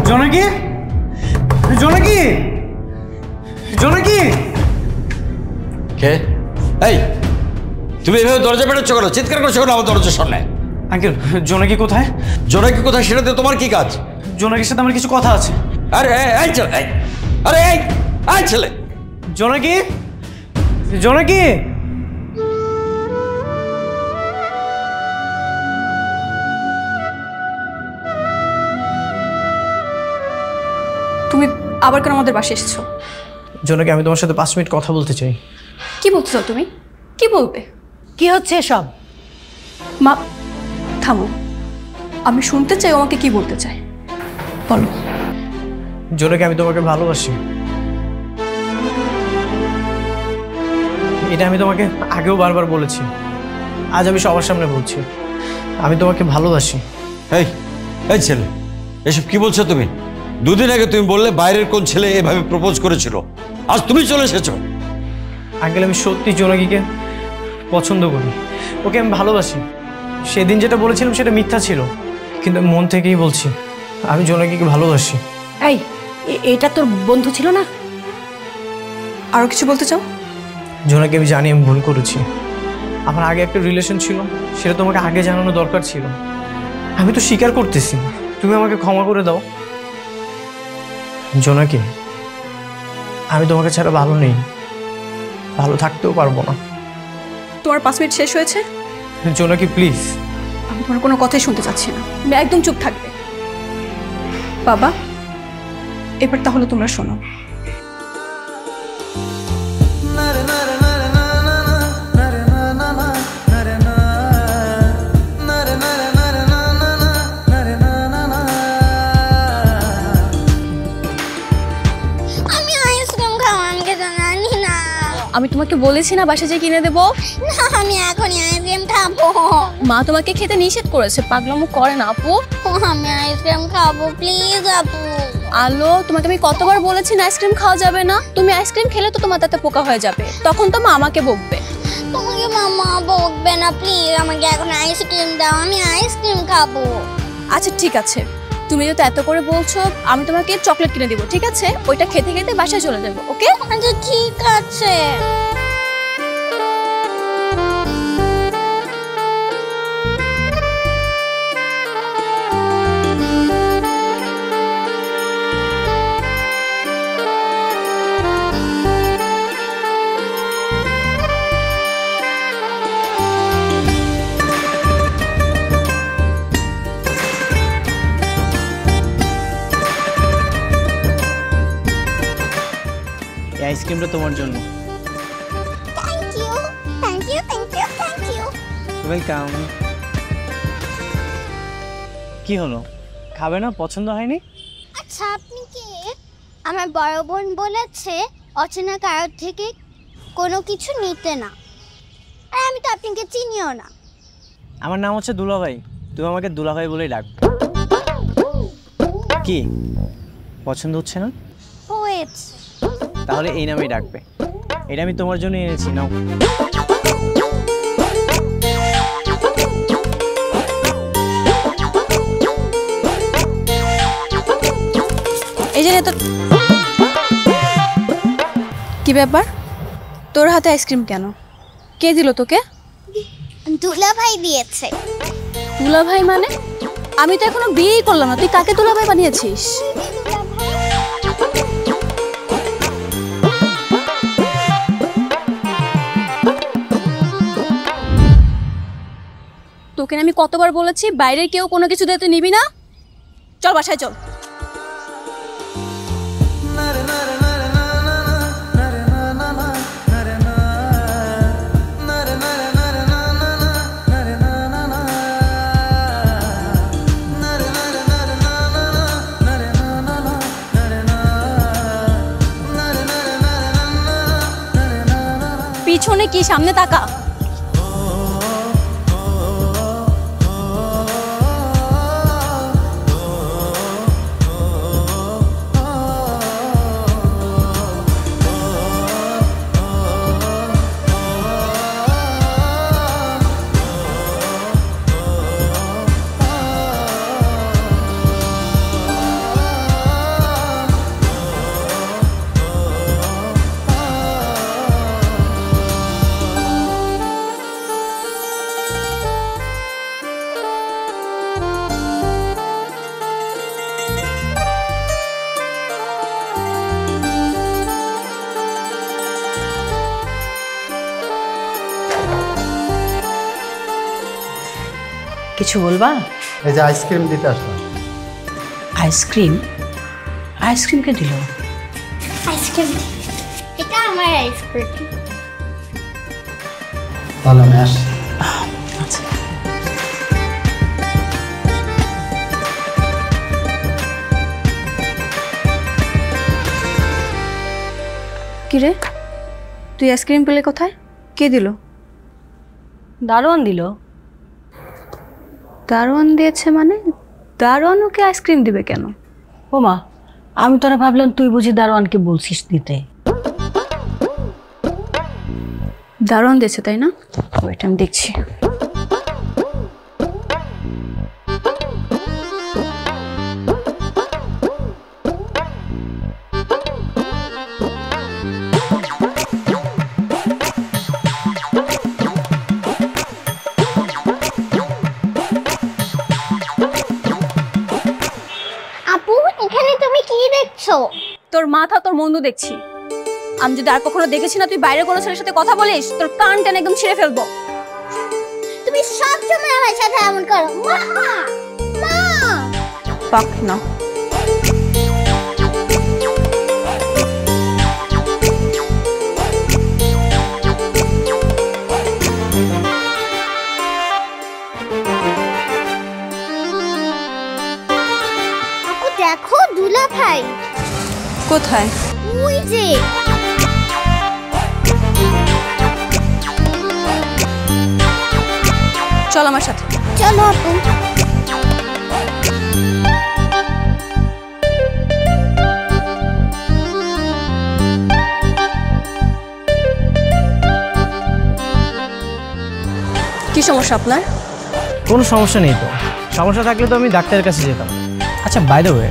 জোনাকি জোনাকি জোনাকি কে? এই তুমি এভাবে দরজা পেটাচ্ছ কেন? চিৎকার করছো কেন আমার দরজার সামনে? আঙ্কেল জোনাকি কোথায়? জোনাকি কোথায় সেটাতে তোমার কি কাজ? জোনাকির সাথে আমার কিছু কথা আছে। আরে এই ছেলে, আরে এই ছেলে, জোনাকি জোনাকি তুমি আবার কেন আমাদের বাসায় এসেছো? জোনাকি আমি তোমার সাথে 5 মিনিট কথা বলতে চাই। কি বলতে চাও তুমি? কি বলবে? কি হচ্ছে সব? মা থামো, আমি শুনতে চাই আমাকে কি বলতে চায়, বলো। জোনাকি আমি তোমাকে ভালোবাসি। এটা আমি তোমাকে আগেও বারবার বলেছি, আজ আমি সবার সামনে বলছি, আমি তোমাকে ভালোবাসি। এই ছেলে, এসব কি বলছো তুমি? 2 দিন আগে তুমি বললে বাইরের কোন ছেলে এভাবে প্রপোজ করেছিল, আজ তুমি চলে এসেছো। আঙ্কেল আমি সত্যি জোনাকিকে পছন্দ করি, ওকে আমি ভালোবাসি। সেদিন যেটা বলেছিলাম সেটা মিথ্যা ছিল, কিন্তু মন থেকেই বলছি আমি জোনাকিকে ভালোবাসি। এই এটা তোর বন্ধু ছিল না? আরো কিছু বলতে চাও? জোনাকি আমি জানি আমি ভুল করেছি, আমার আগে একটা রিলেশন ছিল, সেটা তোমাকে আগে জানানো দরকার ছিল। আমি তো স্বীকার করতেছি, তুমি আমাকে ক্ষমা করে দাও। জোনাকি আমি তোমাকে ছাড়া ভালো নেই, ভালো থাকতেও পারবো না। তোমার 5 মিনিট শেষ হয়েছে। জোনাকি প্লিজ। আমি তোমার কোনো কথাই শুনতে চাচ্ছি না, তুমি একদম চুপ থাকবে। বাবা এবার তাহলে তোমরা শোনো। আমি তোমাকে বলেছি না বাসা যেয়ে কিনে দেবো? না আমি এখন আইসক্রিম খাবো। মা তোমাকে খেতে নিষেধ করেছে, পাগলামো করে না আপু। আমি আইসক্রিম খাবো প্লিজ আপু। আলো তোমাকে আমি কতবার বলেছি না আইসক্রিম খাওয়া যাবে না? তুমি আইসক্রিম খেলে তো তোমার দাঁতে পোকা হয়ে যাবে, তখন তো মা আমাকে বকবে। তোমাকে মামা বকবে না, প্লিজ আমাকে এখন আইসক্রিম দাও, আমি আইসক্রিম খাবো। আচ্ছা ঠিক আছে, তুমি যেহেতু এত করে বলছো আমি তোমাকে চকলেট কিনে দিব, ঠিক আছে? ওইটা খেতে খেতে বাসায় চলে যাবো, ওকে? আচ্ছা ঠিক আছে। এই আইসক্রিমটা তোমার জন্য। Thank you thank you thank you thank you. Welcome. কি হলো, খাবে না? পছন্দ হয়নি? আচ্ছা আপনি কি? আমার বড় বোন বলেছে অচেনা কারোর থেকে কোনো কিছু নিতে না, আর আমি তো আপনাকে চিনিও না। আমার নাম হচ্ছে দুলাভাই, তুমি আমাকে দুলাভাই বলেই ডাক। কি পছন্দ হচ্ছে না? হয়েছে। তাহলে এই নামেই ডাকবে, এটা আমি তোমার জন্য এনেছি, নাও। এই যে তো কি ব্যাপার, তোর হাতে আইসক্রিম কেন? কে দিল তোকে? দুলা ভাই দিয়েছে। দুলা ভাই মানে? আমি তো এখনো বিয়েই করলাম না, তুই কাকে দুলা ভাই বানিয়েছিস? তোকে আমি কতবার বলেছি বাইরের কেউ কোনো কিছু দিয়ে তুই নিবি না। চল বাসায় চল। পিছনে কি, সামনে তাকা। কিছু বলবা? এই যে আইসক্রিম দিতে আসলাম। আইসক্রিম? আইসক্রিম কে দিল? আইসক্রিম, এটা আমার আইসক্রিম। তাহলে আমি আসি। আচ্ছা। কিরে, তুই আইসক্রিম পেলে কোথায়? কে দিল? দারোয়ান দিল। দারোয়ান দিয়েছে মানে? দারোয়ান ওকে আইসক্রিম দিবে কেন? ও মা, আমি তোরা ভাবলাম তুই বুঝি দারোয়ানকে বলছিস দিতে। দারোয়ান দিয়েছে তাই না? ওইটা আমি দেখছি। আপু, এখানে তুমি কি দেখছো? তোর মাথা তোর মন্দ দেখছি। আমি যদি আর কখনো দেখেছি না তুই বাইরে কোনো ছেলের সাথে কথা বলিস, তোর কান টেনে একদম ছিঁড়ে ফেলবো। তুমি সবসময় আমার সাথে এমন করো। মা, মা। পাক না। আপু দেখো, দুলা ভাই কোথায়? ওই যে। চল আমার সাথে। চলো আপু। কি সমস্যা আপনার? কোনো সমস্যা নেই তো। সমস্যা থাকলে তো আমি ডাক্তারের কাছে যেতাম। আচ্ছা, বাই দ্য ওয়ে,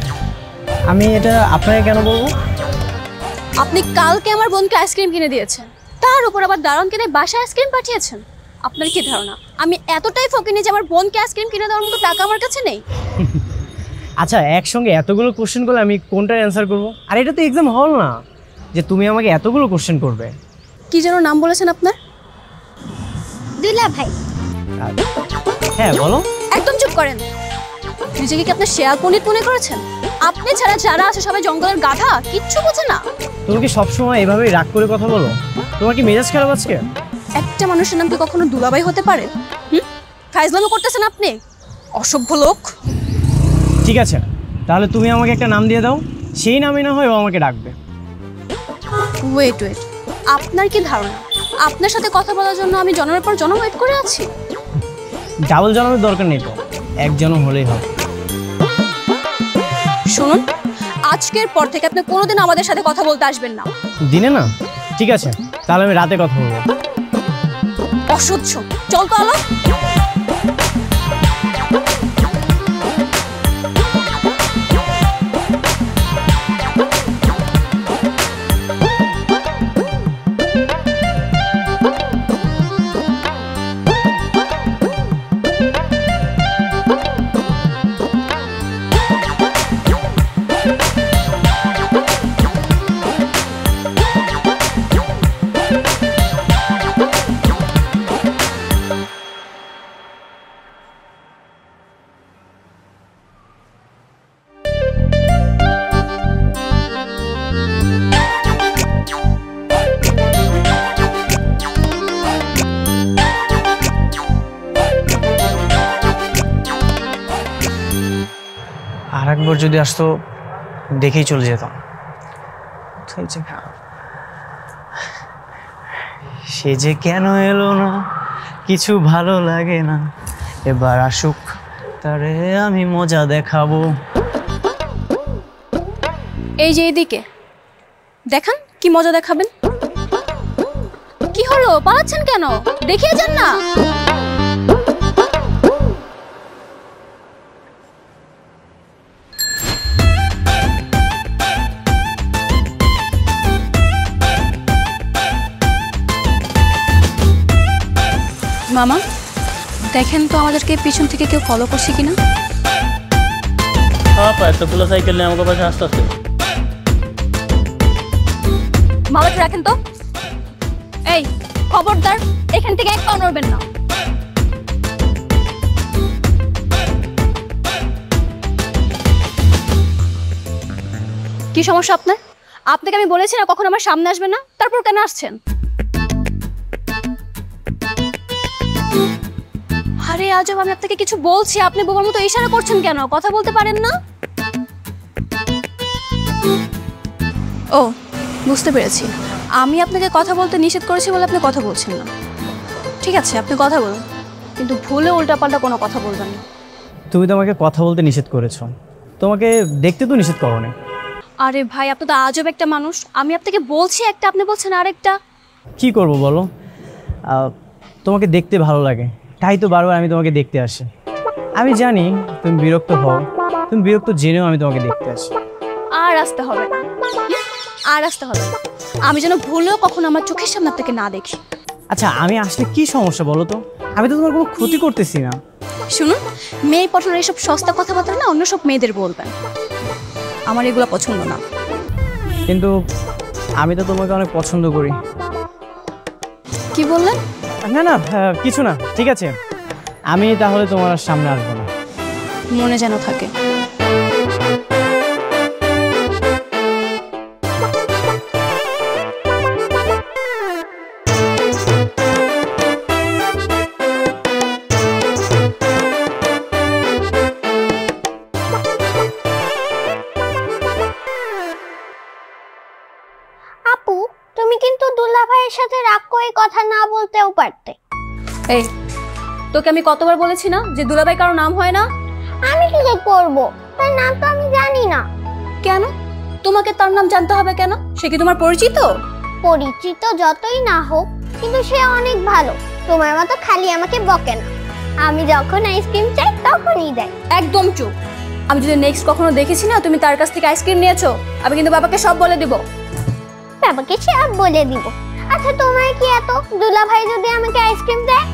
আমি এটা আপনাকে কেন বলবো? আপনি কালকে আমার বোনকে আইসক্রিম কিনে দিয়েছেন, তার উপর আবার দারোয়ান কিনে বাসায় আইসক্রিম পাঠিয়েছেন। আপনার কি ধারণা আমি এতটাই ফকিনি যে আমার বোনকে আইসক্রিম কিনে দেওয়ার মতো টাকা আমার কাছে নেই? আচ্ছা, একসঙ্গে এতগুলো কোশ্চেন করলে আমি কোনটার অ্যান্সার করবো? আর এটা তো এক্সাম হল না যে তুমি আমাকে এতগুলো কোশ্চেন করবে। কি যেন নাম বলেছেন আপনার? দুলা ভাই। হ্যাঁ, বলো। একদম চুপ করেন। নিজেকে কি আপনার শেয়াল পণ্ডিত মনে করেছেন? আপনি ছাড়া যারা আছে সবাই জঙ্গলের গাধা, কিচ্ছু বোঝে না। তুমি কি সবসময় এভাবেই রাগ করে কথা বলো? তোমার কি মেজাজ খারাপ আজকে? একটা মানুষের নাম কি কখনো দুলাভাই হতে পারে? ফাইজলামি করতেছেন আপনি, অসভ্য লোক। ঠিক আছে, তাহলে তুমি আমাকে একটা নাম দিয়ে দাও, সেই নামে না হয় ও আমাকে ডাকবে। ওয়েট ওয়েট, আপনার কি ধারণা আপনার সাথে কথা বলার জন্য আমি জন্মের পর জন্ম ওয়েট করে আছি? ডাবল জন্মের দরকার নেই তো, এক জন্ম হলেই হবে। শুনুন, আজকের পর থেকে আপনি কোনোদিন আমাদের সাথে কথা বলতে আসবেন না। দিনে না? ঠিক আছে, তাহলে আমি রাতে কথা বলবো। অসহ্য, চল তো আলো। আর একবার যদি আসতো দেখেই চলে যেতাম। সে যে কেন এলো না, কিছু ভালো লাগে না, এবার আসুক তারে আমি মজা দেখাবো। এই যে এদিকে দেখান, কি মজা দেখাবেন? কি হলো, পালাচ্ছেন কেন? দেখিয়ে যান না। মামা দেখেন তো আমাদেরকে পিছন থেকে কেউ ফলো করছে কিনা। একটা খোলা সাইকেল নিয়ে আমাকে পাশে আসতে আসতে। মামাকে রাখেন তো। এই খবরদার, এখান থেকে এক পা নড়বেন না। কি সমস্যা আপনার? আপনাকে আমি বলেছি না কখন আমার সামনে আসবেন না, তারপর কেন আসছেন? আরে আজব, আমি আপনাকে কিছু বলছি, আপনি বোবার মতো ইশারা করছেন কেন? কথা বলতে পারেন না? ও, বুঝতে পেরেছি। আমি আপনাকে কথা বলতে নিষেধ করেছি বলে আপনি কথা বলছেন না। ঠিক আছে, আপনি কথা বলুন, কিন্তু ভুলে উল্টাপাল্টা কোনো কথা বলবেন না। তুমি তো আমাকে কথা বলতে নিষেধ করেছো, তোমাকে দেখতে তো নিষেধ করো না। আরে ভাই, আপনি তো আজব একটা মানুষ। আমি আপনাকে বলছি একটা, আপনি বলছেন আরেকটা। কি করব বলো, তোমাকে দেখতে ভালো লাগে, তাই তো বারবার আমি তোমাকে দেখতে আসি। আমি জানি তুমি বিরক্ত হও, তুমি বিরক্ত জেনেও আমি তোমাকে দেখতে আসি। আর আসতে হবে না, আর আসতে হবে না। আমি যেন ভুলেও কখনো আমার চোখের সামনে আপনাকে না দেখি। আচ্ছা, আমি আসলে কি সমস্যা বলো তো? আমি তো তোমার কোনো ক্ষতি করতেছি না। শুনুন, মেয়ে পটলের এইসব সস্তা কথাবার্তা না অন্য সব মেয়েদের বলবেন, আমার এগুলো পছন্দ না। কিন্তু আমি তো তোমাকে অনেক পছন্দ করি। কি বললেন? না না, কিছু না, ঠিক আছে। আমি তাহলে তোমার আর সামনে আসবো না। মনে যেন থাকে। আপু, তুমি কিন্তু দুলা ভাইয়ের সাথে রাগ করে কথা না বলতেও পারতে। এই, তোকে আমি কতবার বলেছি না যে দুলাভাই কারো নাম হয় না? আমি কি করবো, তার নাম তো আমি জানি না। কেন তোমাকে তার নাম জানতে হবে কেন? সে কি তোমার পরিচিত? পরিচিত যতই না হোক, কিন্তু সে অনেক ভালো। তোমার মতো খালি আমাকে বকে না, আমি যখন আইসক্রিম চাই তখনই দেয়। একদম চুপ। আমি যদি নেক্সট কখনো দেখেছি না তুমি তার কাছ থেকে আইসক্রিম নিয়েছো, আমি কিন্তু বাবাকে সব বলে দিব। বাবাকে সব বলে দিব। আচ্ছা, তোমার কি এত, দুলা ভাই যদি আমাকে আইসক্রিম দেয়?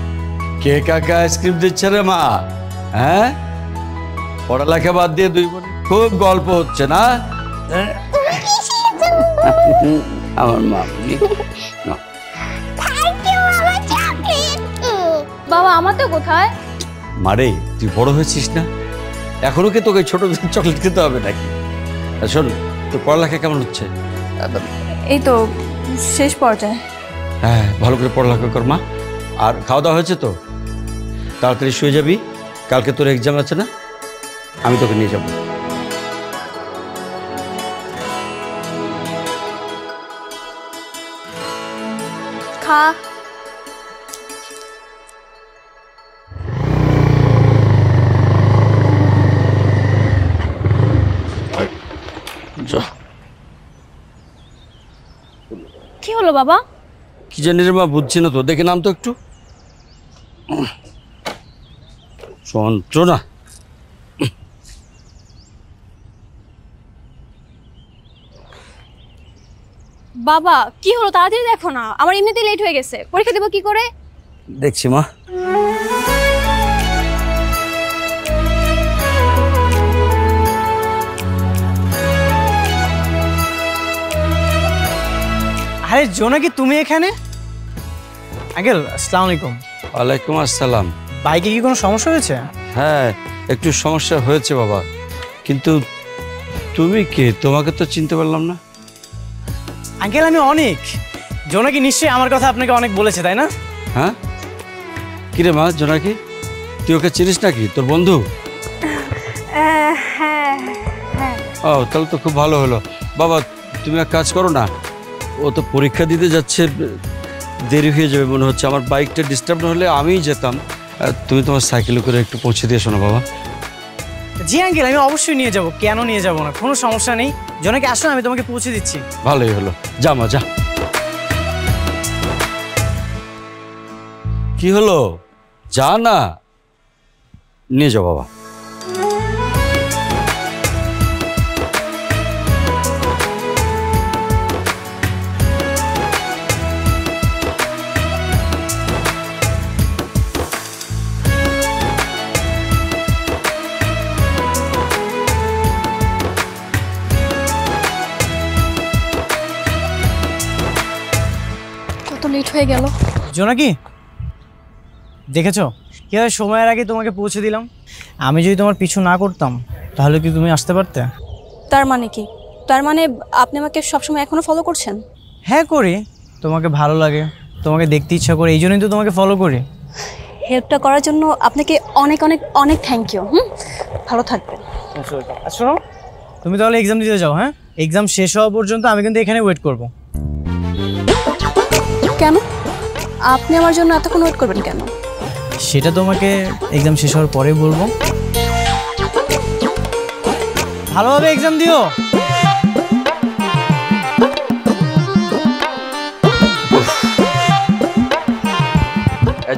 কে কাকে আইসক্রিম দিচ্ছে রে মা? হ্যাঁ, পড়ালেখা বাদ দিয়ে দুই বোন খুব গল্প হচ্ছে না? আমার মা বাবা, আমার তো কোথায়? মারে, তুই বড় হয়েছিস না, এখনো কি তোকে ছোট চকলেট খেতে হবে নাকি? আর শোন, তোর পড়ালেখা কেমন হচ্ছে? এই তো শেষ পর্যায়ে। হ্যাঁ, ভালো করে পড়ালেখা কর মা। আর খাওয়া দাওয়া হয়েছে তো? তাড়াতাড়ি শুয়ে যাবি, কালকে তোর এক্সাম আছে না? আমি তোকে নিয়ে যাবো। খা। কি হলো বাবা? কি জানি রে মা, বুঝছি না তো, দেখে নাম তো একটু। যন্ত্রণা। বাবা কি হলো, তাড়াতাড়ি দেখো না, আমার এমনিতেই লেট হয়ে গেছে। পরীক্ষা দেবো কি করে? দেখছি মা। আরে জোনাকি, তুমি এখানে? আঙ্কেল, আসসালামু আলাইকুম। ওয়ালাইকুম আসসালাম। বাইকে কি কোনো সমস্যা হয়েছে? হ্যাঁ, একটু সমস্যা হয়েছে বাবা, কিন্তু তুমি কে? তোমাকে তো চিনতে পারলাম না। আঙ্কেল, আমি অনেক। জোনাকি নিশ্চয়ই আমার কথা আপনাকে অনেক বলেছে, তাই না? হ্যাঁ, কিরে মা, জোনাকি তুই ওকে চিনিস নাকি? তোর বন্ধু? ও, তাহলে তো খুব ভালো হলো। বাবা, তুমি এক কাজ করো না, ও তো পরীক্ষা দিতে যাচ্ছে, দেরি হয়ে যাবে মনে হচ্ছে। আমার বাইকটা ডিস্টার্ব না হলে আমিই যেতাম। তুমি তোমার সাইকেলে করে একটু পৌঁছে দিয়ে শোনো বাবা। জি আঙ্কেল, আমি অবশ্যই নিয়ে যাব। কেন নিয়ে যাব না, কোনো সমস্যা নেই। জোনাকি আসো, আমি তোমাকে পৌঁছে দিচ্ছি। ভালোই হলো, যা মা যা। কি হলো, যা না, নিয়ে যাও বাবা। কত লেট হয়ে গেল। জোনাকি, দেখেছো কিভাবে সময়ের আগে তোমাকে পৌঁছে দিলাম? আমি যদি তোমার পিছু না করতাম তাহলে কি তুমি আসতে পারতে? তার মানে কি? তার মানে আপনি আমাকে সবসময় এখনো ফলো করছেন? হ্যাঁ করি, তোমাকে ভালো লাগে, তোমাকে দেখতে ইচ্ছা করে, এই জন্যই তো তোমাকে ফলো করি। হেল্পটা করার জন্য আপনাকে অনেক অনেক অনেক থ্যাংক ইউ। ভালো থাকবেন। শোনো, তুমি তাহলে এক্সাম দিতে যাও। হ্যাঁ, এক্সাম শেষ হওয়া পর্যন্ত আমি কিন্তু এখানে ওয়েট করব। কেন? আপনি আমার জন্য এতক্ষণ ওয়েট করবেন কেন? সেটা তোমাকে এক্সাম শেষ হওয়ার পরে বলবো। ভালোভাবে এক্সাম দিও।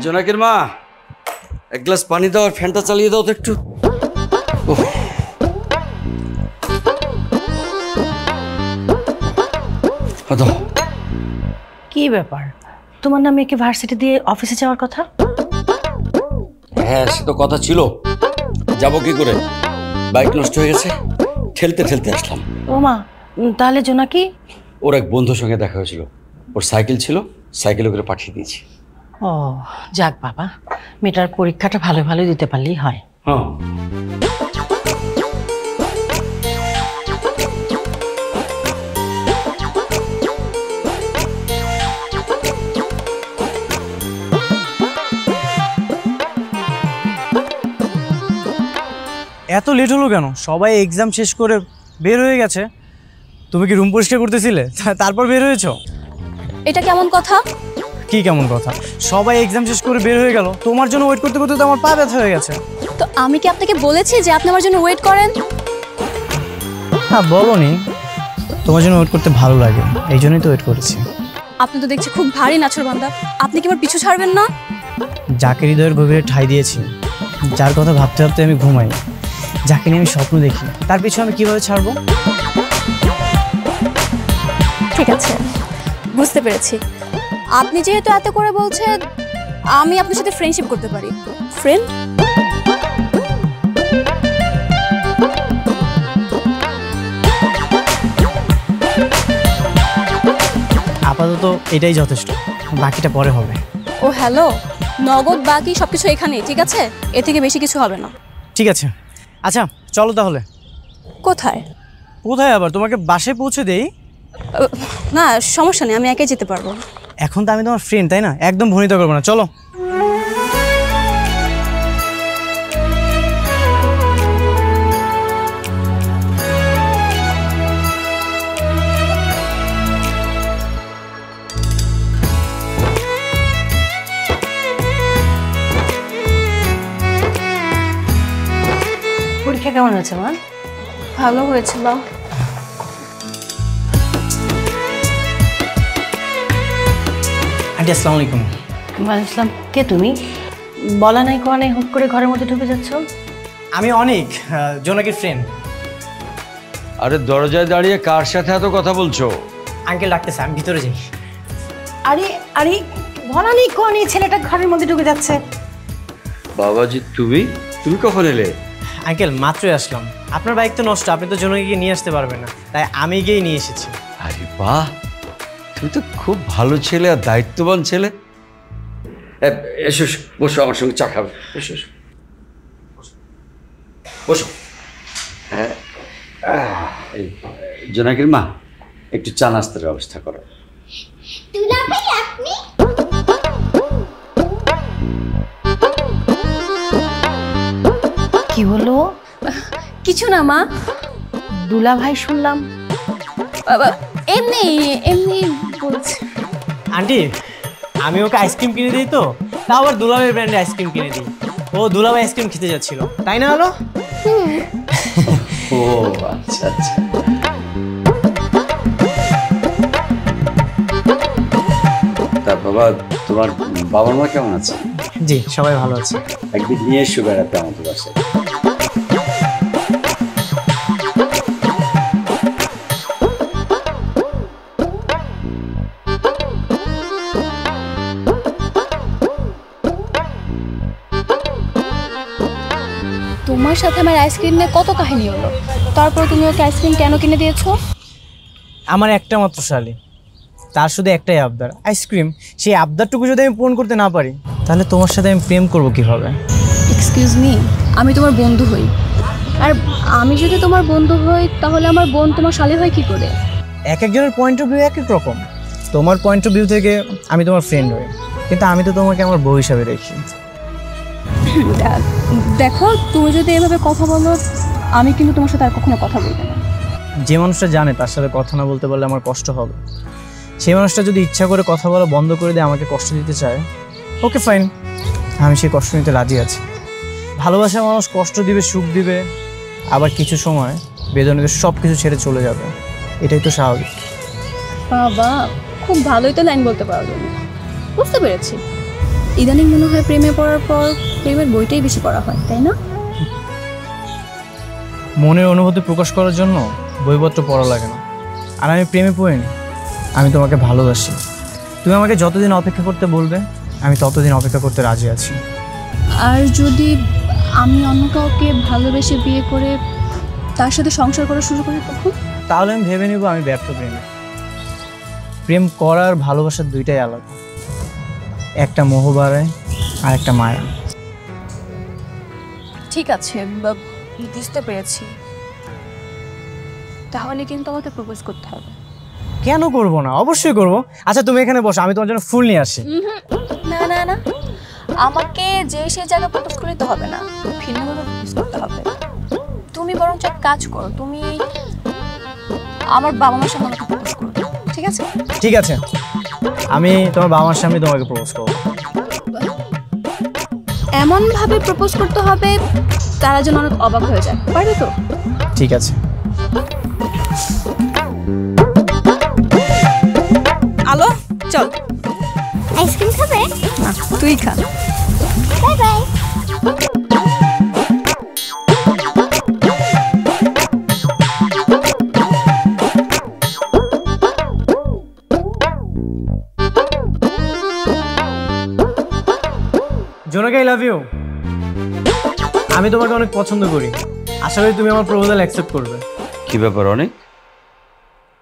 জোনাকির মা, এক গ্লাস পানি দাও আর ফ্যানটা চালিয়ে দাও তো একটু। কি ব্যাপার, তোমার না মেয়েকে ভার্সিটি দিয়ে অফিসে যাওয়ার কথা? হ্যাঁ, সে তো কথা ছিল, যাবো কি করে, বাইক নষ্ট হয়ে গেছে, ঠেলতে ঠেলতে আসলাম। ও মা, তাহলে জোনাকি? ওর এক বন্ধুর সঙ্গে দেখা হয়েছিল, ওর সাইকেল ছিল, সাইকেলে করে পাঠিয়ে দিয়েছি। ও যাক বাবা, মেয়েটার পরীক্ষাটা ভালো ভালো দিতে পারলেই হয়। হ্যাঁ, এত লেট হলো কেন? সবাই এক্সাম শেষ করে বের হয়ে গেছে, তুমি কি রুম পরিষ্কার করতেছিলে তারপর বের হয়েছো? এটা কেমন কথা? কি কেমন কথা? সবাই এক্সাম শেষ করে বের হয়ে গেল, তোমার জন্য ওয়েট করতে করতে তো আমার পা ব্যথা হয়ে গেছে। তো আমি কি আপনাকে বলেছি যে আপনি আমার জন্য ওয়েট করেন? হ্যাঁ বলোনি, তোমার জন্য ওয়েট করতে ভালো লাগে, এই জন্যই তো ওয়েট করেছি। আপনি তো দেখছি খুব ভারী নাছরবান্দা, আপনি কি আমার পিছু ছাড়বেন না? যাকে হৃদয়ের গভীরে ঠাঁই দিয়েছি, যার কথা ভাবতে ভাবতে আমি ঘুমাই, যাকে নিয়ে আমি স্বপ্ন দেখি, তার পিছু আমি কিভাবে ছাড়বো? ঠিক আছে, বুঝতে পেরেছি। আপনি যেহেতু এত করে বলছেন, আমি আপনার সাথে ফ্রেন্ডশিপ করতে পারি। ফ্রেন্ড? আপাতত এটাই যথেষ্ট, বাকিটা পরে হবে। ও হ্যালো, নগদ বাকি সব কিছু এখানেই, ঠিক আছে? এ থেকে বেশি কিছু হবে না। ঠিক আছে, আচ্ছা চলো তাহলে। কোথায়? কোথায় আবার? তোমাকে বাসায় পৌঁছে দেই। না সমস্যা নেই, আমি একাই যেতে পারবো। এখন তো আমি তোমার ফ্রেন্ড, তাই না? একদম ভনিত করবো না, চলো। পরীক্ষা কেমন হয়েছে মা? ভালো হয়েছিল। আন্টি আসসালামু আলাইকুম। ওয়ালাইকুম আসসালাম। কে তুমি? বলা নাই কোয়া নাই, হুট করে ঘরের মধ্যে ঢুকে যাচ্ছ। আমি অনেক, জোনাকির ফ্রেন্ড। আরে দরজায় দাঁড়িয়ে কার সাথে এত কথা বলছো? আঙ্কেল ডাকতেছে, আমি ভিতরে যাই। আরে আরে, বলা নেই কোয়া নেই, ছেলেটা ঘরের মধ্যে ঢুকে যাচ্ছে। বাবাজি, তুমি তুমি কখন এলে? আঙ্কেল মাত্রই আসলাম। আপনার বাইক তো নষ্ট, আপনি তো জোনাকিকে নিয়ে আসতে পারবেন না, তাই আমি গিয়ে নিয়ে এসেছি। আরে বাহ, তুমি তো খুব ভালো ছেলে আর দায়িত্ববান ছেলে। এসো এসো, বসো, আমার সঙ্গে চা খাবে। এসো এসো, বসো। হ্যাঁ, এই জোনাকির মা, একটু চা নাস্তার ব্যবস্থা করো। দুলাভাই আপনি? কি হলো? কিছু না মা, দুলা ভাই শুনলাম। এমনি এমনি বলছি। আন্টি, আমি ওকে আইসক্রিম কিনে দিই, তো তাও আবার দুলাভাই ব্র্যান্ডের আইসক্রিম কিনে দিই। ও দুলাভাই আইসক্রিম খেতে যাচ্ছিল, তাই না? হলো। ও আচ্ছা আচ্ছা। তা বাবা, তোমার বাবা মা কেমন আছে? জি, সবাই ভালো আছে। একদিন নিয়ে এসো বেড়াতে আমাদের বাসায়। তোমার সাথে আমার আইসক্রিম নিয়ে কত কাহিনী হলো, তারপর তুমি ওকে আইসক্রিম কেন কিনে দিয়েছো? আমার একটা মাত্র শালি, তার শুধু একটাই আবদার, আইসক্রিম। সেই আবদারটুকু যদি আমি পূরণ করতে না পারি, তাহলে তোমার সাথে আমি প্রেম করবো কিভাবে? এক্সকিউজ মি, আমি তোমার বন্ধু হই, আর আমি যদি তোমার বন্ধু হই তাহলে আমার বোন তোমার শালি হয় কি করে? এক একজনের পয়েন্ট অফ ভিউ এক এক রকম। তোমার পয়েন্ট অফ ভিউ থেকে আমি তোমার ফ্রেন্ড হই, কিন্তু আমি তো তোমাকে আমার বউ হিসাবে দেখি। দেখো, তুমি যদি এভাবে কথা বলো আমি কিন্তু তোমার সাথে আর কখনো কথা বলবো না। যে মানুষটা জানে তার সাথে কথা না বলতে পারলে আমার কষ্ট হবে, সেই মানুষটা যদি ইচ্ছা করে কথা বলা বন্ধ করে দিয়ে আমাকে কষ্ট দিতে চায়, ওকে ফাইন, আমি সেই কষ্ট নিতে রাজি আছি। ভালোবাসার মানুষ কষ্ট দিবে, সুখ দিবে, আবার কিছু সময় বেদনাতে সব কিছু ছেড়ে চলে যাবে, এটাই তো স্বাভাবিক। বাবা, খুব ভালোই তো লাইন বলতে পারো তুমি। বুঝতে পেরেছি, ইদানিং মনে হয় প্রেমে পড়ার পর প্রেমের বইটাই বেশি পড়া হয়, তাই না? মনের অনুভূতি প্রকাশ করার জন্য বইপত্র পড়া লাগে না। আর আমি প্রেমে পড়িনি, আমি তোমাকে ভালোবাসি। তুমি আমাকে যতদিন অপেক্ষা করতে বলবে আমি ততদিন অপেক্ষা করতে রাজি আছি। আর যদি আমি অন্য কাউকে ভালোবেসে বিয়ে করে তার সাথে সংসার করা শুরু করি তখন? তাহলে আমি ভেবে নিব আমি ব্যর্থ প্রেমে। প্রেম করার ভালোবাসার দুইটাই আলাদা, একটা মোহ বাড়ায় আর একটা মায়া। ঠিক আছে, বুঝতে পেরেছি। তাহলে কিন্তু আমাকে প্রপোজ করতে হবে। কেন করব না? অবশ্যই করব। আচ্ছা তুমি এখানে বসো, আমি তোমার জন্য ফুল নিয়ে আসি। না না না, আমাকে যে সেই জায়গা প্রপোজ করতে হবে না, ভিন্নভাবে প্রপোজ করতে হবে। তুমি বরঞ্চ এক কাজ করো, তুমি আমার বাবা মার সামনে আমাকে প্রপোজ করো, ঠিক আছে? ঠিক আছে, আমি তোমার বাবা মার সামনে তোমাকে প্রপোজ করব। এমন ভাবে প্রপোজ করতে হবে তারা যেন অনেক অবাক হয়ে যায়, পারবে তো? ঠিক আছে। আলো, চল। আইসক্রিম খাবে? না, তুই খা। Bye bye. জোনাকি, আই লাভ ইউ। আমি তোমাকে অনেক পছন্দ করি, আশা করি তুমি আমার প্রপোজাল অ্যাকসেপ্ট করবে। কি ব্যাপার অনেক,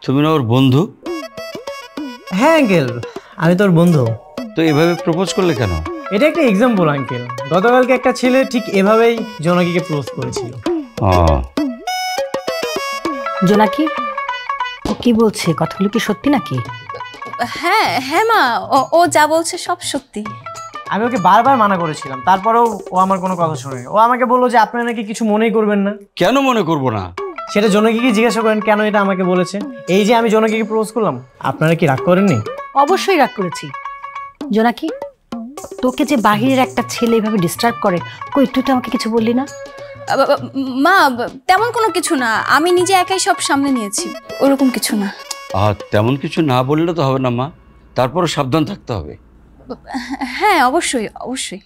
তুমি না ওর বন্ধু? হ্যাঁ আঙ্কেল, আমি তোর বন্ধু। তো এভাবে প্রপোজ করলে কেন? এটা একটা এক্সাম্পল আঙ্কেল। গতকালকে একটা ছেলে ঠিক এভাবেই জোনাকিকে প্রপোজ করেছিল। জোনাকি, ও কি বলছে? কথাগুলো কি সত্যি নাকি? হ্যাঁ হ্যাঁ মা, ও যা বলছে সব সত্যি। আমি ওকে বারবার মানা করেছিলাম, তারপরেও ও আমার কোনো কথা শোনেনি। ও আমাকে বললো যে আপনারা নাকি কিছু মনেই করবেন না। কেন মনে করব না? সেটা জোনাকিকে জিজ্ঞাসা করেন কেন এটা আমাকে বলেছে। এই যে আমি জোনাকিকে প্রপোজ করলাম, আপনারা কি রাগ করেননি? অবশ্যই রাগ করেছি। জোনাকি, তোকে যে বাহিরের একটা ছেলে এভাবে ডিস্টার্ব করে, কই তুই তো আমাকে কিছু বললি না? মা, তেমন কোনো কিছু না, আমি নিজে একাই সব সামনে নিয়েছি, ওরকম কিছু না। তেমন কিছু না বললে তো হবে না মা, তারপরও সাবধান থাকতে হবে। হ্যাঁ অবশ্যই অবশ্যই।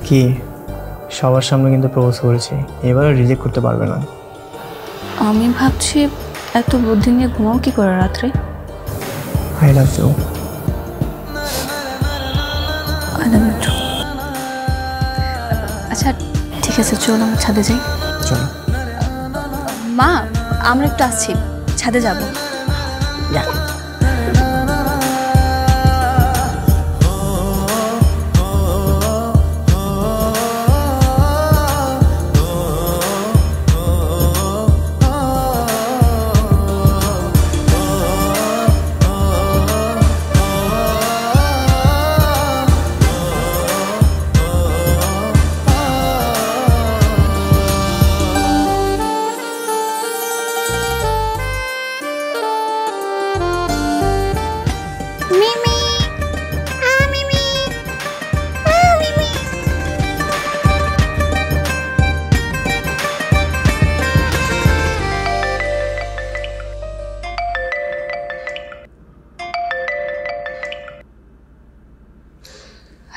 কি সবার সামনে কিন্তু প্রপোজ করেছি, এবারে রিজেক্ট করতে পারবে না। আমি ভাবছি এত বুদ্ধি নিয়ে ঘুমাও কি করে রাত্রে? I love you. আচ্ছা ঠিক আছে, চল আমরা ছাদে যাই। চলো। মা, আমরা একটু আসছি, ছাদে যাব।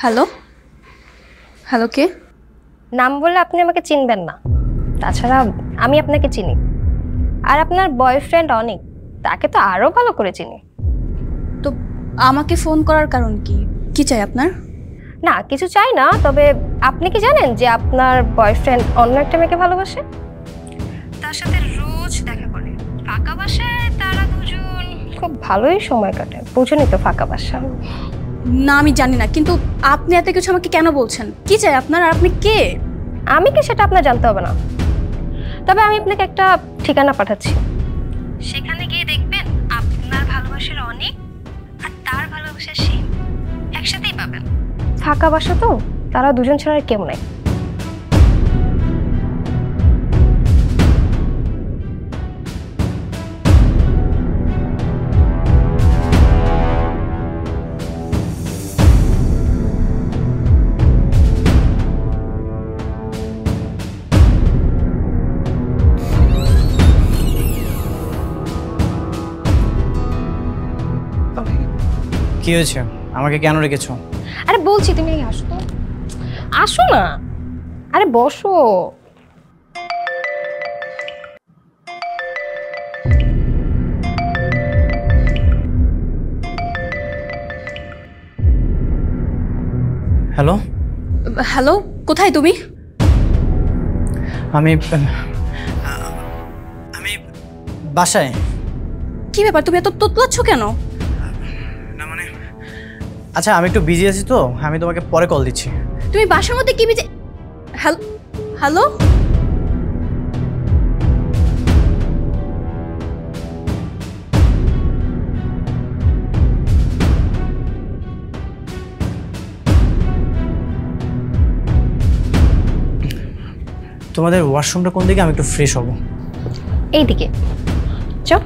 হ্যালো হ্যালো, কে? নাম বললে আপনি আমাকে চিনবেন না, তাছাড়া আমি আপনাকে চিনি। আর আপনার বয়ফ্রেন্ড অনেক, তাকে তো আরও ভালো করে চিনি। তো আমাকে ফোন করার কারণ কি? কি চাই আপনার? না কিছু চাই না, তবে আপনি কি জানেন যে আপনার বয়ফ্রেন্ড অন্য একটা মেয়েকে ভালোবাসে? তার সাথে রোজ দেখা করে, ফাঁকা বাসায় তারা দুজন খুব ভালোই সময় কাটে। বুঝুনি তো ফাঁকা বাসা। না আমি জানি না, কিন্তু আপনি এত কিছু আমাকে কেন বলছেন? কি চাই আপনার, আর আপনি কে? আমি কি সেটা আপনার জানতে হবে না, তবে আমি আপনাকে একটা ঠিকানা পাঠাচ্ছি। সেখানে গিয়ে দেখবেন আপনার ভালোবাসার অনেক আর তার ভালোবাসার সেই একসাথেই পাবেন। ফাঁকা বাসা তো, তারা দুজন ছাড়া আর কেউ নাই। কি হয়েছে? আমাকে কেন রেখেছো? আরে বলছি তুমি আসো তো, আসো না। আরে বসো। হ্যালো, হ্যালো, কোথায় তুমি? আমি বাসায়। কি ব্যাপার, তুমি এত তোতলাচ্ছ কেন? না মানে, আচ্ছা আমি একটু বিজি আছি তো, আমি তোমাকে পরে কল দিচ্ছি। তুমি বাসার মধ্যে কি বিজি? হ্যালো হ্যালো, তোমাদের ওয়াশরুমটা কোন দিকে? আমি একটু ফ্রেশ হব। এইদিকে চল।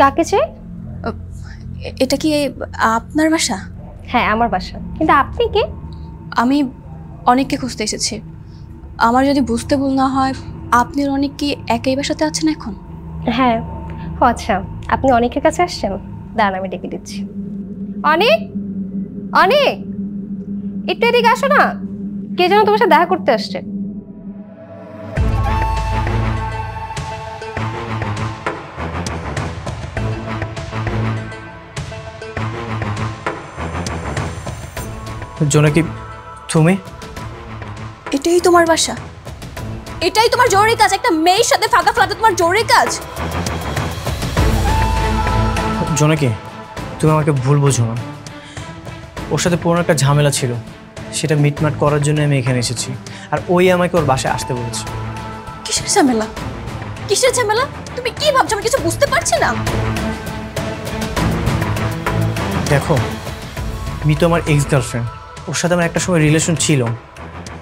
কাকে চাই? এটা কি আপনার বাসা? হ্যাঁ আমার বাসা, কিন্তু আপনি কে? আমি অনেককে খুঁজতে এসেছি। আমার যদি বুঝতে ভুল না হয়, আপনি আর অনেক কি একই বাসাতে আছেন এখন? হ্যাঁ। ও আচ্ছা, আপনি অনেকের কাছে আসছেন, দাঁড়ান আমি ডেকে দিচ্ছি। অনেক, অনেক একটু এদিকে আসো না, কে যেন তোমার সাথে দেখা করতে আসছে। জোনাকি, তুমি? এটাই তোমার বাসা? এটাই তোমার জরুরি কাজ? একটা মেয়ের সাথে ফাঁকা ফ্ল্যাটে তোমার জরুরি কাজ? জোনাকি, তুমি আমাকে ভুল বোঝো না। ওর সাথে পুরনো একটা ঝামেলা ছিল, সেটা মিটমাট করার জন্য আমি এখানে এসেছি। আর ওই আমাকে ওর বাসায় আসতে বলেছে। কিসের ঝামেলা? কিসের ঝামেলা? তুমি কি ভাবছো? আমি কিছু বুঝতে পারছি না। দেখো, মিতু আমার এক্স গার্লফ্রেন্ড। ওর সাথে আমার একটা সময় রিলেশন ছিল,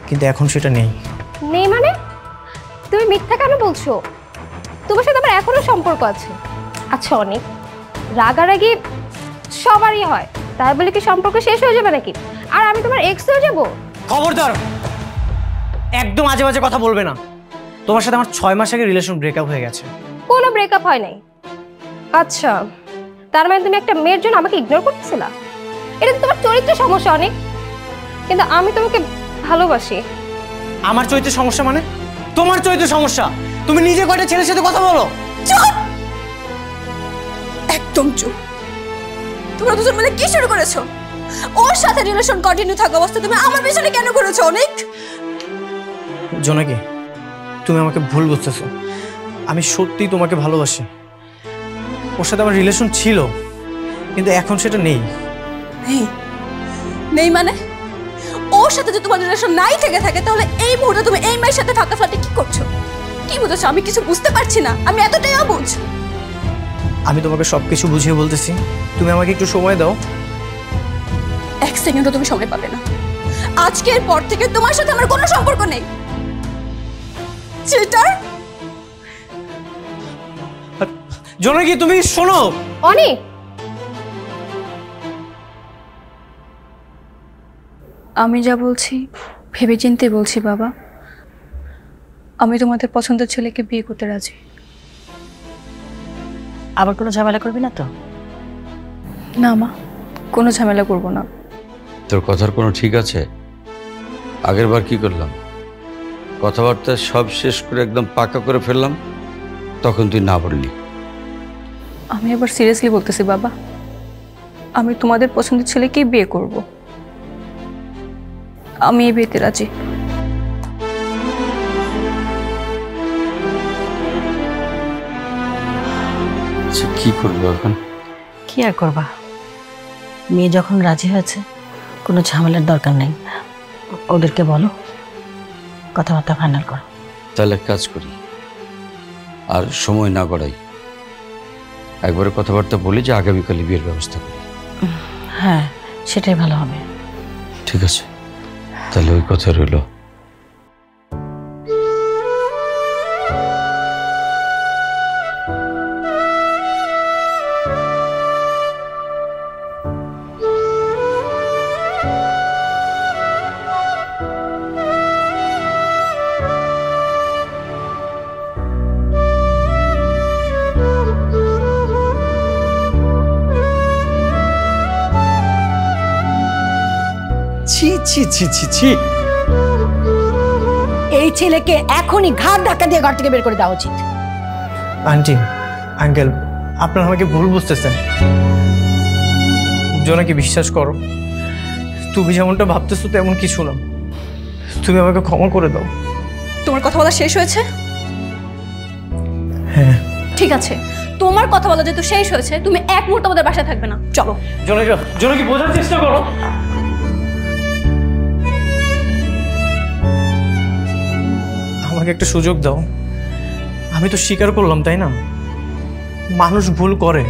কিন্তু এখন সেটা নেই। নেই মানে? তুমি মিথ্যা কেন বলছো? তোমার সাথে আমার এখনো সম্পর্ক আছে। আচ্ছা অনেক, রাগারাগি সবারই হয়, তাই বলে কি সম্পর্ক শেষ হয়ে যাবে নাকি? আর আমি তোমার এক্স হয়ে যাবো? খবরদার, একদম আজে বাজে কথা বলবে না। তোমার সাথে আমার 6 মাস আগে রিলেশন ব্রেকআপ হয়ে গেছে। কোনো ব্রেকআপ হয় নাই। আচ্ছা, তার মানে তুমি একটা মেয়ের জন্য আমাকে ইগনোর করতেছিলা? এটা তো তোমার চরিত্রের সমস্যা অনেক, কিন্তু আমি তোমাকে ভালোবাসি। আমার চরিত্রের সমস্যা মানে? তোমার চরিত্রের সমস্যা। তুমি নিজে কয়টা ছেলের সাথে কথা বলো? চুপ, একদম চুপ। তোমরা দুজন মিলে কি শুরু করেছো? ওর সাথে রিলেশন কন্টিনিউ থাকা অবস্থায় তুমি আমার পেছনে কেন ঘুরেছো অনেক? জোনাকি, তুমি আমাকে ভুল বুঝতেছো। আমি সত্যিই তোমাকে ভালোবাসি। ওর সাথে আমার রিলেশন ছিল, কিন্তু এখন সেটা নেই। নেই? নেই মানে? ওর সাথে যদি তোমার রিলেশন নাই থেকে থাকে, তাহলে এই মুহূর্তে তুমি এই মেয়ের সাথে ফাঁকা ফ্ল্যাটে কি করছো? কি বুঝেছো? আমি কিছু বুঝতে পারছি না। আমি এতটাই অবুঝ। আমি তোমাকে সবকিছু বুঝিয়ে বলতেছি, তুমি আমাকে একটু সময় দাও। 1 সেকেন্ডও তুমি সময় পাবে না। আজকের পর থেকে তোমার সাথে আমার কোনো সম্পর্ক নেই। চিটার! জোনাকি, তুমি শোনো। অনেক, আমি যা বলছি ভেবে চিন্তে বলছি বাবা। আমি তোমাদের পছন্দের ছেলেকে বিয়ে করতে রাজি। আবার কোনো ঝামেলা করবি না তো? না মা, কোনো ঝামেলা করব না। তোর কথার কোনো ঠিক আছে? আগের বার কি করলাম? কথাবার্তা সব শেষ করে একদম পাকা করে ফেললাম, তখন তুই না বললি। আমি এবার সিরিয়াসলি বলতেছি বাবা, আমি তোমাদের পছন্দের ছেলেকেই বিয়ে করব। আমি এই বিয়েতে রাজি। আচ্ছা কি করবো এখন? কি আর করবা, মেয়ে যখন রাজি হয়েছে কোনো ঝামেলার দরকার নেই। ওদেরকে বলো, কথাবার্তা ফাইনাল করো। তাহলে এক কাজ করি, আর সময় না গড়াই, একবারে কথাবার্তা বলি যে আগামীকালই বিয়ের ব্যবস্থা করি। হ্যাঁ, সেটাই ভালো হবে। ঠিক আছে, তাহলে ওই কথা রইল। ছি ছি ছি ছি ছি, এই ছেলেকে এখনই ঘাট ধাক্কা দিয়ে ঘর থেকে বের করে দেওয়া উচিত। আন্টি, আঙ্কেল, আপনারা আমাকে ভুল বুঝতেছেন। জোনাকি, বিশ্বাস করো, তুমি যেমনটা ভাবতেছো তেমন কিছু না। তুমি আমাকে ক্ষমা করে দাও। তোমার কথা বলা শেষ হয়েছে? হ্যাঁ। ঠিক আছে, তোমার কথা বলা যেহেতু শেষ হয়েছে, তুমি এক মুহূর্ত আমাদের বাসায় থাকবে না। চলো। জোনাকি, জোনাকি, বোঝার চেষ্টা করো। আমাকে একটা সুযোগ দাও। আমি তো স্বীকার করলাম, তাই না? মানুষ ভুল করে,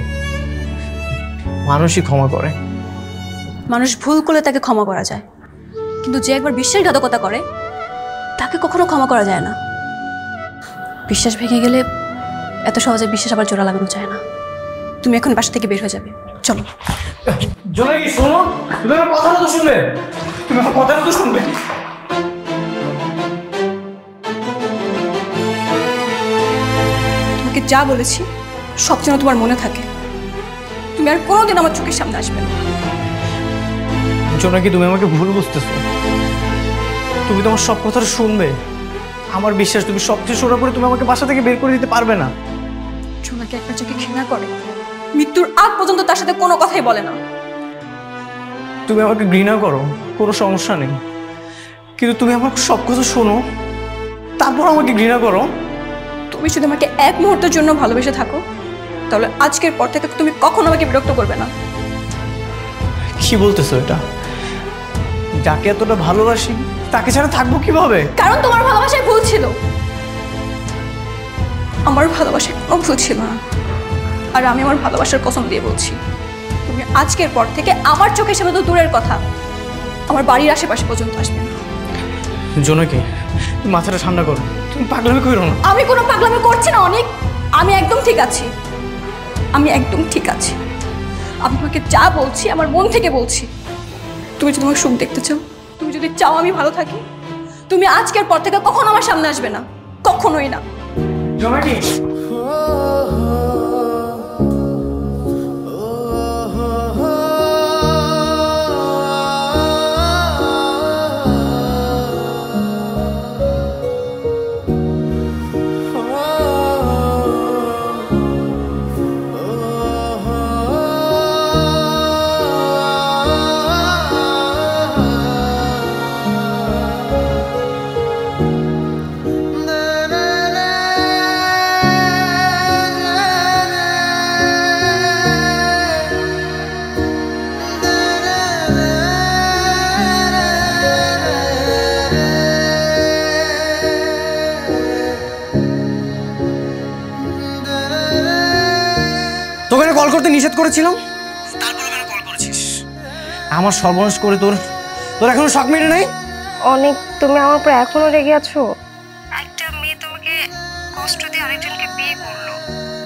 মানুষই ক্ষমা করে। মানুষ ভুল করলে তাকে ক্ষমা করা যায়, কিন্তু যে একবার বিশ্বাসঘাতকতা করে তাকে কখনো ক্ষমা করা যায় না। বিশ্বাস ভেঙে গেলে এত সহজে বিশ্বাস আবার জোড়া লাগানো যায় না। তুমি এখন বাসা থেকে বের হয়ে যাবে। চলো। জোনাকি, শোনো, তুমি আমার কথাটা তো শুনবে। তুমি আমার কথাটা তো শুনবে। তোমাকে যা বলেছি সব যেন তোমার মনে থাকে। তুমি আর কোনোদিন আমার চোখের সামনে আসবে না। জোনাকি, তুমি আমাকে ভুল বুঝতেছো। তুমি তোমার সব কথাটা শুনবে। আমার বিশ্বাস, তুমি সব কিছু শোনার পরে তুমি আমাকে বাসা থেকে বের করে দিতে পারবে না। জোনাকি একটা চোখে ঘৃণা করে, মৃত্যুর আগ পর্যন্ত তার সাথে কোনো কথাই বলে না। তুমি আমাকে ঘৃণা করো, কোনো সমস্যা নেই, কিন্তু তুমি আমার সব কথা শোনো, তারপর আমাকে ঘৃণা করো। তুমি যদি আমাকে এক মুহূর্তের জন্য ভালোবেসে থাকো, তাহলে আজকের পর থেকে তুমি কখনো আমাকে বিরক্ত করবে না। কি বলতেছো এটা? যাকে এতটা ভালোবাসি তাকে ছাড়া থাকবো কিভাবে? কারণ তোমার ভালোবাসায় ভুল ছিল, আমার ভালোবাসায় কোনো ভুল ছিল না। আর আমি আমার ভালোবাসার কসম দিয়ে বলছি, তুমি আজকের পর থেকে আমার চোখের সামনে তো দূরের কথা, আমার বাড়ির আশেপাশে পর্যন্ত আসবে না। জোনাকি, তুমি মাথাটা ঠান্ডা করো, তুমি পাগলামি করো না। আমি কোনো পাগলামি করছি না অনেক, আমি একদম ঠিক আছি, আমি একদম ঠিক আছি। আমি তোমাকে যা বলছি আমার মন থেকে বলছি। তুমি যদি আমার সুখ দেখতে চাও, তুমি যদি চাও আমি ভালো থাকি, তুমি আজকের পর থেকে কখনো আমার সামনে আসবে না, কখনোই না। জোনাকি, তোকে কল করতে নিষেধ করেছিলাম, তারপর কেন কল করেছিস? আমার সর্বনাশ করে তোর তোর এখনো শখ মেটে নাই? অনেক, তুমি আমার উপর এখনো রেগে আছো? একটা মেয়ে তোমাকে কষ্ট দিয়ে আরেকজনকে বিয়ে করলো,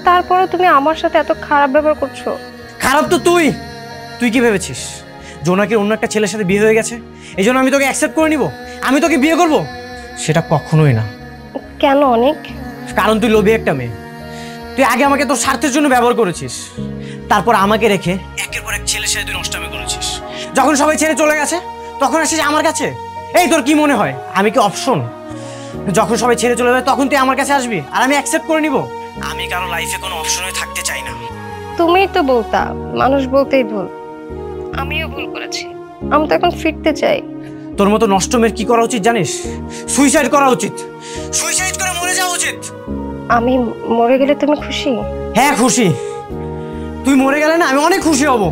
তারপরে তুমি আমার সাথে এত খারাপ ব্যবহার করছো। খারাপ তো তুই কি ভেবেছিস জোনাকির অন্য একটা ছেলের সাথে বিয়ে হয়ে গেছে এই জন্য আমি তোকে অ্যাকসেপ্ট করে নিব, আমি তোকে বিয়ে করব? সেটা কখনোই না। কেন অনেক? কারণ তুই লোভী একটা মেয়ে। তুই আগে আমাকে তোর স্বার্থের জন্য ব্যবহার করেছিস, তারপর আমাকে রেখে একের পর এক ছেলের সাথে তুই নষ্টামি করেছিস। যখন সবাই ছেড়ে চলে গেছে তখন আসিস আমার কাছে। এই তোর কি মনে হয় আমি কি অপশন? যখন সবাই ছেড়ে চলে যাবে তখন তুই আমার কাছে আসবি আর আমি অ্যাকসেপ্ট করে নিব? আমি কারো লাইফে কোনো অপশন হয়ে থাকতে চাই না। তুমিই তো বলতা মানুষ বলতেই ভুল, আমিও ভুল করেছি, আমি তো এখন ফিরতে চাই। তোর মতো নষ্ট মেয়ের কি করা উচিত জানিস? সুইসাইড করা উচিত, সুইসাইড করে মরে যাওয়া উচিত। আমি মরে গেলে তুমি খুশি? হ্যাঁ খুশি। তুই মরে গেলে না আমি অনেক খুশি হব।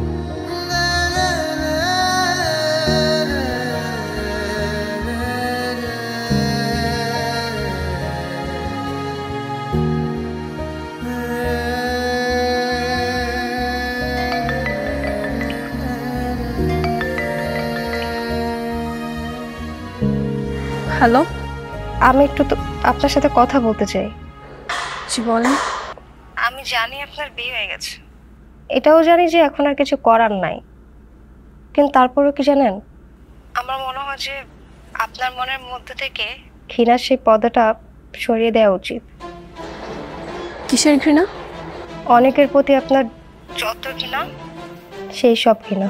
হ্যালো, আমি একটু তো আপনার সাথে কথা বলতে চাই। জি বলেন। আমি জানি আপনার বিয়ে হয়ে গেছে, এটাও জানি যে এখন আর কিছু করার নাই, কিন্তু তারপরেও কি জানেন, আমার মনে হয় যে আপনার মনের মধ্যে থেকে ঘৃণার সেই পর্দাটা সরিয়ে দেওয়া উচিত। কিসের ঘৃণা? অনেকের প্রতি আপনার যত ঘৃণা, সেই সব ঘৃণা।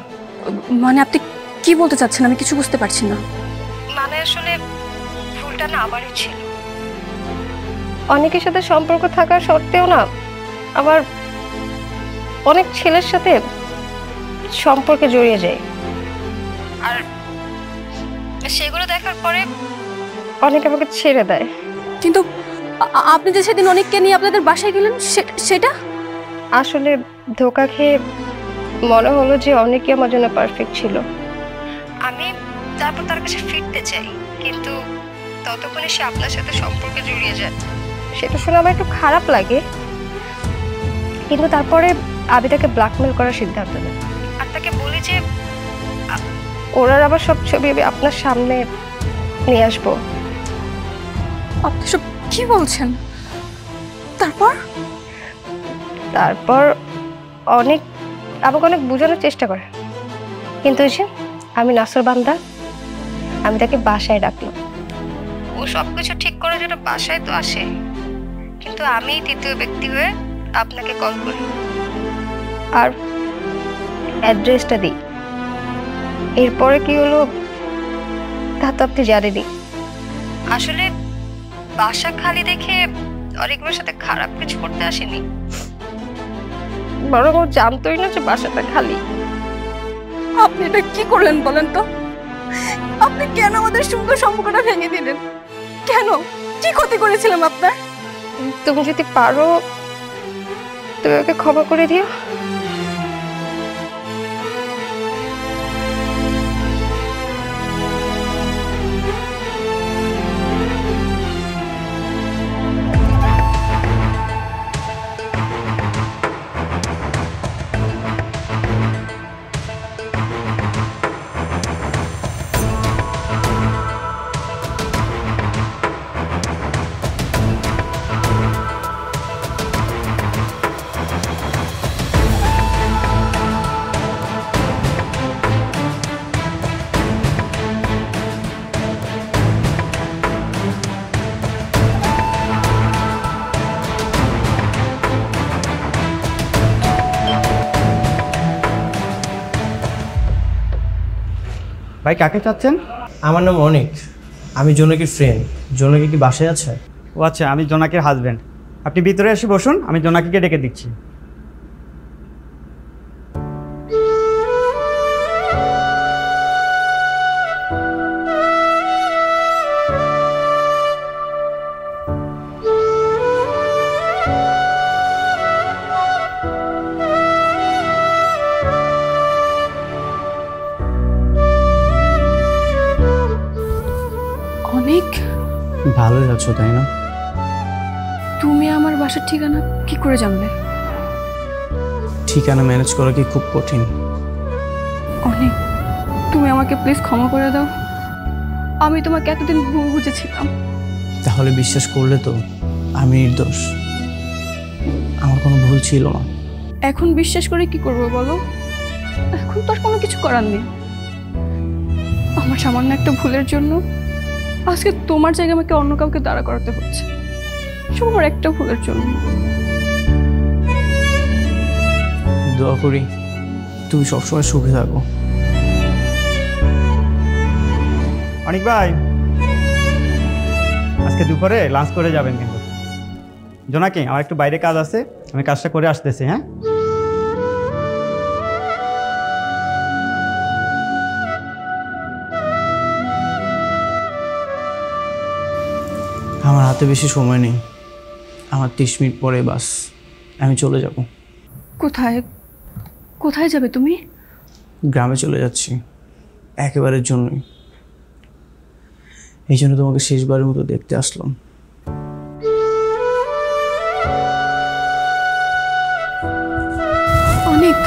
মানে আপনি কি বলতে চাচ্ছেন? আমি কিছু বুঝতে পারছি না। মানে আসলে ভুলটা না আমারই ছিল। অনেকের সাথে সম্পর্ক থাকা সত্ত্বেও না আবার অনেক ছেলের সাথে সম্পর্কে জড়িয়ে যায়, আর সেগুলো দেখার পরে অনেকে আমাকে ছেড়ে দেয়। কিন্তু আপনি যে সেদিন অনেককে নিয়ে আপনাদের বাসায় গেলেন, সেটা আসলে ধোঁকা খেয়ে মনে হলো যে অনেকেই আমার জন্য পারফেক্ট ছিল। আমি তারপর তার কাছে ফিরতে চাই, কিন্তু ততক্ষণে সে আপনার সাথে সম্পর্কে জড়িয়ে যায়। সেটা শুনে আমার একটু খারাপ লাগে, কিন্তু তারপরে আমি তাকে ব্ল্যাকমেল করার সিদ্ধান্ত নিই আর তাকে বলি যে ওরা আবার সব ছবি আমি আপনার সামনে নিয়ে আসবো। আপনি সব কি বলছেন? তারপর আমাকে অনেক বোঝানোর চেষ্টা করে, কিন্তু ওই যে আমি নাসরবান্দা, আমি তাকে বাসায় ডাকলাম। ও সবকিছু ঠিক করার জন্য বাসায় তো আসে, কিন্তু আমি তৃতীয় ব্যক্তি হয়ে আপনাকে কল করি আর অ্যাড্রেসটা দিই। এরপরে কি হলো তা তো আপনি জানেনই। আসলে বাসা খালি দেখে অনেকগুলোর সাথে খারাপ কিছু করতে আসেনি, বরং ও জানতোই না যে বাসাটা খালি। আপনি এটা কি করলেন বলেন তো? আপনি কেন আমাদের সুন্দর সম্পর্কটা ভেঙে দিলেন? কেন? কি ক্ষতি করেছিলাম আপনার? তুমি যদি পারো তুমি ওকে ক্ষমা করে দিও। ভাই কাকে চাচ্ছেন? আমার নাম অনিক, আমি জোনাকির ফ্রেন্ড। জোনাকি কি বাসায় আছে? ও আচ্ছা, আমি জোনাকির হাজব্যান্ড। আপনি ভিতরে এসে বসুন, আমি জোনাকিকে ডেকে দিচ্ছি। অনেক ভালোই আছো তাই না? তুমি আমার বাসার ঠিকানা কি করে জানলে? ঠিকানা ম্যানেজ করা কি খুব কঠিন? অনেক, তুমি আমাকে প্লিজ ক্ষমা করে দাও। আমি তোমাকে এতদিন ভুল বুঝেছিলাম। তাহলে বিশ্বাস করলে তো আমি নির্দোষ, আমার কোনো ভুল ছিল না। এখন বিশ্বাস করে কি করবো বলো? এখন তো আর কোনো কিছু করার নেই। আমার সামান্য একটা ভুলের জন্য আজকে তোমার জায়গায় আমাকে অন্য কাউকে দাঁড়া করাতে হচ্ছে, সব আমার একটা ভুলের জন্য। দোয়া করি তুমি সবসময় সুখে থাকো। অনিক ভাই, আজকে দুপুরে লাঞ্চ করে যাবেন কিন্তু। জোনাকি, আমার একটু বাইরে কাজ আছে, আমি কাজটা করে আসতেছি। হ্যাঁ, আমার হাতে বেশি সময় নেই, আমার 30 মিনিট পরে বাস, আমি চলে যাব। কোথায় কোথায় যাবে তুমি? গ্রামে চলে যাচ্ছি একেবারের জন্যই। এই জন্য তোমাকে শেষবারের মতো দেখতে আসলাম। অনেক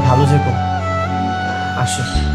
ভালো থেকো। আসো।